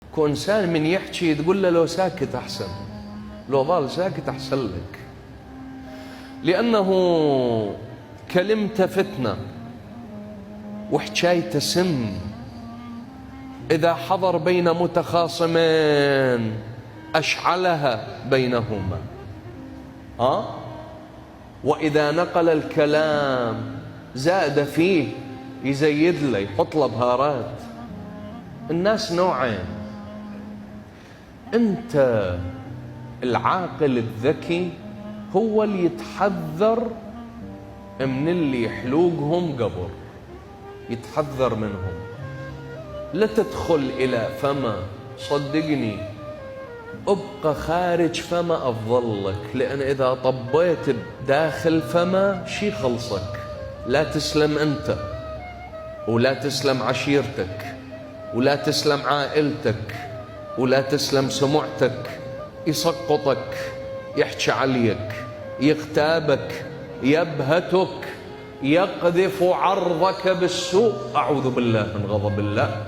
كون إنسان من يحكي تقول له لو ساكت أحسن، لو ظل ساكت أحسن لك، لأنه كلمته فتنة وحكايته سم. إذا حضر بين متخاصمين أشعلها بينهما، وإذا نقل الكلام زاد فيه، يزيد له، يحط له بهارات. الناس نوعين: أنت العاقل الذكي هو اللي يتحذر من اللي يحلوقهم قبر، يتحذر منهم، لا تدخل إلى فما، صدقني ابقى خارج فما أفضل لك، لأن إذا طبيت بداخل فما شي خلصك، لا تسلم أنت، ولا تسلم عشيرتك، ولا تسلم عائلتك، ولا تسلم سمعتك. يسقطك، يحكي عليك، يغتابك، يبهتك، يقذف عرضك بالسوء. أعوذ بالله من غضب الله.